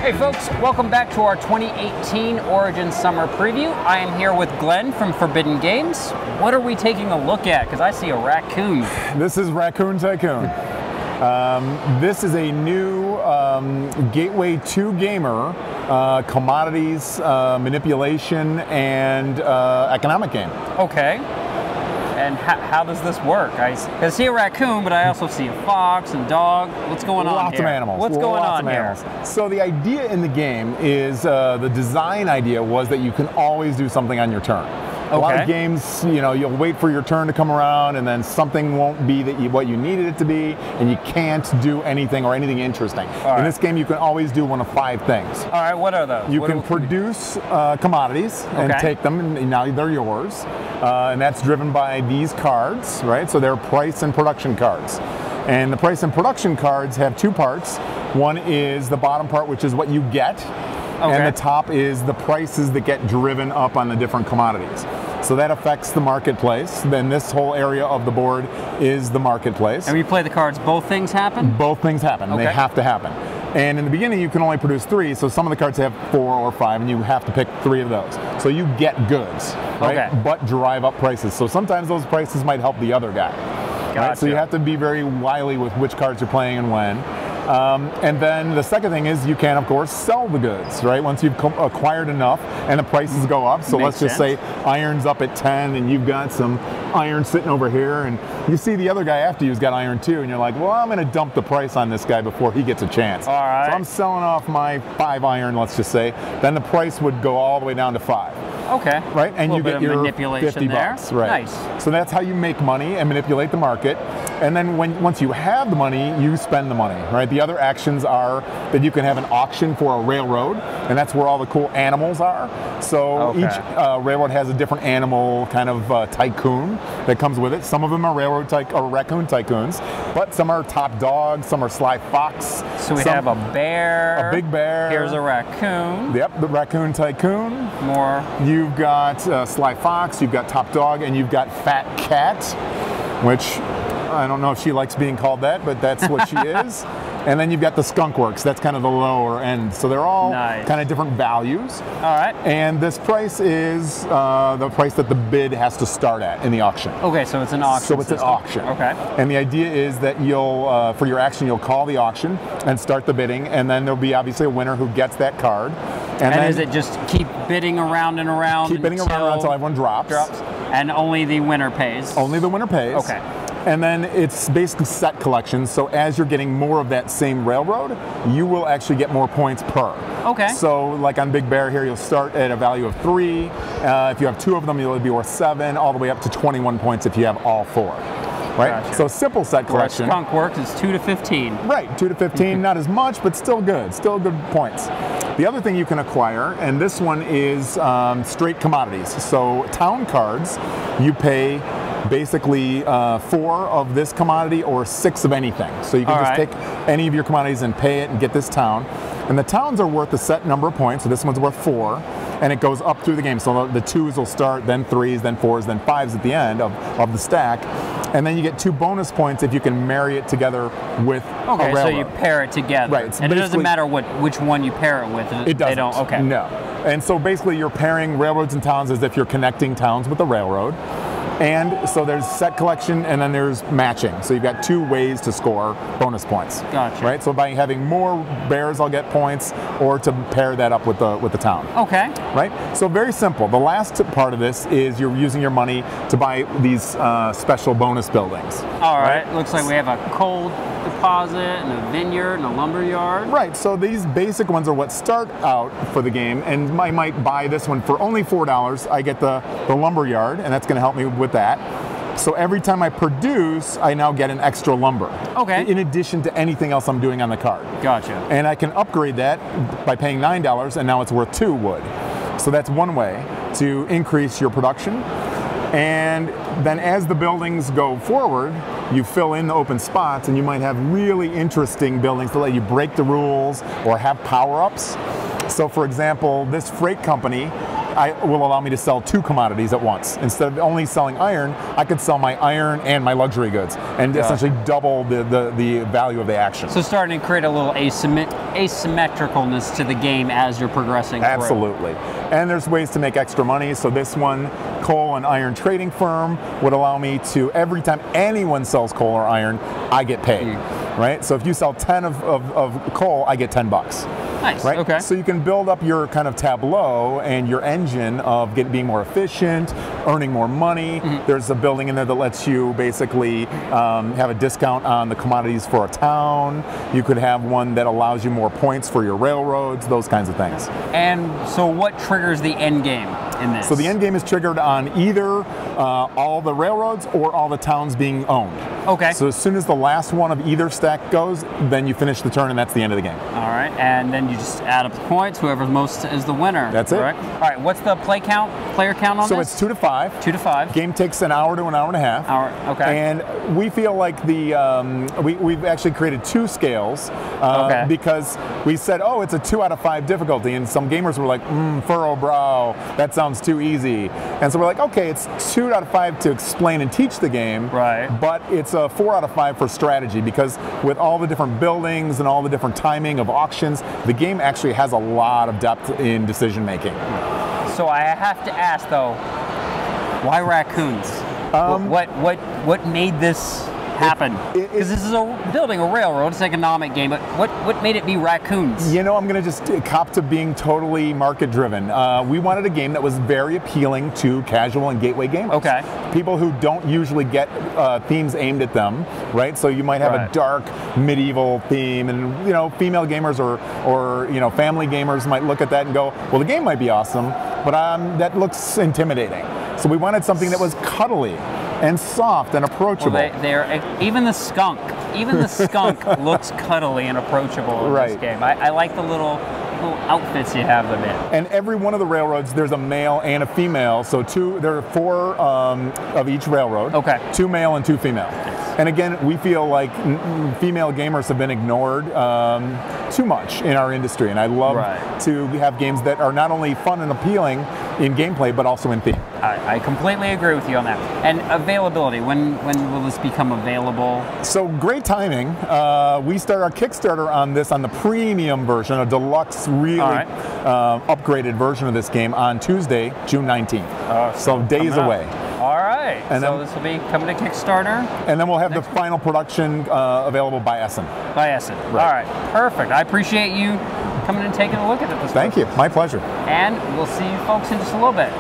Hey folks, welcome back to our 2018 Origin Summer Preview. I am here with Glenn from Forbidden Games. What are we taking a look at? Because I see a raccoon. This is Raccoon Tycoon. This is a new Gateway 2 gamer commodities manipulation and economic game. Okay. And how does this work? I see a raccoon, but I also see a fox and dog. What's going on Lots here? of animals. What's going Lots on of here? animals. So the idea in the game is, the design idea was that you can always do something on your turn. A lot of games, you know, you'll wait for your turn to come around and then something won't be what you needed it to be and you can't do anything or anything interesting. In this game, you can always do one of 5 things. All right, what are those? You can produce commodities and take them, and now they're yours. And that's driven by these cards, right? So they're price and production cards. And the price and production cards have 2 parts. One is the bottom part, which is what you get. And the top is the prices that get driven up on the different commodities. So that affects the marketplace. Then this whole area of the board is the marketplace. And when you play the cards, both things happen? Both things happen. They have to happen. And in the beginning, you can only produce 3, so some of the cards have 4 or 5, and you have to pick 3 of those. So you get goods, right? But drive up prices. So sometimes those prices might help the other guy. Right? So you have to be very wily with which cards you're playing and when. And then the second thing is you can, of course, sell the goods, right? Once you've acquired enough and the prices go up. So let's just say iron's up at 10 and you've got some iron sitting over here and you see the other guy after you's got iron too and you're like, well, I'm going to dump the price on this guy before he gets a chance. So I'm selling off my 5 iron, let's just say. Then the price would go all the way down to 5. Okay. Right? And you get your 50 there. bucks. Right. Nice. So that's how you make money and manipulate the market. And then once you have the money, you spend the money, right? The other actions are that you can have an auction for a railroad, and that's where all the cool animals are. So each railroad has a different animal kind of tycoon that comes with it. Some of them are raccoon tycoons, but some are top dog, some are sly fox. So we have a bear. A big bear. Here's a raccoon. Yep, the raccoon tycoon. More. You've got sly fox, you've got top dog, and you've got fat cat, which I don't know if she likes being called that, but that's what she is. And then you've got the skunk works. That's kind of the lower end. So they're all kind of different values. All right. And this price is the price that the bid has to start at in the auction. Okay, so it's an auction. So it's an auction. Okay. And the idea is that you'll, for your action, you'll call the auction and start the bidding, and then there'll be obviously a winner who gets that card. And then, is it just keep bidding around and around? Keep bidding around until everyone drops. And only the winner pays? Only the winner pays. Okay. And then it's basically set collections. So as you're getting more of that same railroad, you will actually get more points per. Okay. So like on Big Bear here, you'll start at a value of 3. If you have 2 of them, you'll be worth 7, all the way up to 21 points if you have all 4. Right? Gotcha. So simple set collection. Where skunk works is 2 to 15. Right, 2 to 15, not as much, but still good points. The other thing you can acquire, and this one is straight commodities. So town cards, you pay basically 4 of this commodity or 6 of anything. So you can just take any of your commodities and pay it and get this town. And the towns are worth a set number of points, so this one's worth 4, and it goes up through the game. So the 2s will start, then 3s, then 4s, then 5s at the end of the stack. And then you get 2 bonus points if you can marry it together with a railroad. So you pair it together. Right. And it doesn't matter which one you pair it with. It doesn't. They don't, okay. No. And so basically you're pairing railroads and towns as if you're connecting towns with a railroad. And so there's set collection and then there's matching. So you've got 2 ways to score bonus points. Gotcha. Right? So by having more bears, I'll get points, or to pair that up with the town. Okay. Right? So very simple. The last part of this is you're using your money to buy these special bonus buildings. All right. Looks like we have a coal deposit and a vineyard and a lumber yard. Right. So these basic ones are what start out for the game, and I might buy this one for only $4. I get the lumber yard, and that's going to help me with that. So every time I produce, I now get an extra lumber. Okay. In addition to anything else I'm doing on the card. Gotcha. And I can upgrade that by paying $9, and now it's worth 2 wood. So that's one way to increase your production. And then as the buildings go forward, you fill in the open spots, and you might have really interesting buildings that let you break the rules or have power-ups. So for example, this freight company, will allow me to sell 2 commodities at once. Instead of only selling iron, I could sell my iron and my luxury goods, and essentially double the value of the action. So starting to create a little asymmetricalness to the game as you're progressing through. Absolutely. And there's ways to make extra money. So this one, coal and iron trading firm, would allow me to, every time anyone sells coal or iron, I get paid. Right? So if you sell 10 of coal, I get $10. Nice. Right? Okay. So you can build up your kind of tableau and your engine of being more efficient, earning more money. There's a building in there that lets you basically have a discount on the commodities for a town. You could have one that allows you more points for your railroads, those kinds of things. And so what triggers the end game in this? So the end game is triggered on either all the railroads or all the towns being owned. Okay. So as soon as the last one of either stack goes, then you finish the turn and that's the end of the game. All right, and then you just add up the points. Whoever's most is the winner. That's it. All right, what's the player count on so this? it's 2 to 5. 2 to 5. Game takes an hour to an hour and a half. Okay. And we feel like we've actually created 2 scales because we said, oh, it's a 2 out of 5 difficulty, and some gamers were like, furrow brow, that sounds too easy. And so we're like, okay, it's 2 out of 5 to explain and teach the game, right? But it's a 4 out of 5 for strategy, because with all the different buildings and all the different timing of auctions, the game actually has a lot of depth in decision making. So I have to ask though, why raccoons? What made this happen? Because this is building a railroad, it's an economic game, but what made it be raccoons? You know, I'm going to just cop to being totally market driven. We wanted a game that was very appealing to casual and gateway gamers. Okay. People who don't usually get themes aimed at them, right? So you might have a dark medieval theme, and you know, female gamers or you know, family gamers might look at that and go, well, the game might be awesome, but that looks intimidating. So we wanted something that was cuddly and soft and approachable. Well, even the skunk looks cuddly and approachable in this game. I like the little outfits you have them in. And every one of the railroads, there's a male and a female. So there are 4 of each railroad. Okay. 2 male and 2 female. And again, we feel like female gamers have been ignored too much in our industry. And I love to have games that are not only fun and appealing in gameplay, but also in theme. I completely agree with you on that. And availability, when will this become available? So great timing. We start our Kickstarter on this on the premium version, a deluxe, really upgraded version of this game on Tuesday, June 19th. So days away. All right. And so this will be coming to Kickstarter. And then we'll have the final production available by Essen. By Essen. Right. All right. Perfect. I appreciate you coming and taking a look at it this Thank you. My pleasure. And we'll see you folks in just a little bit.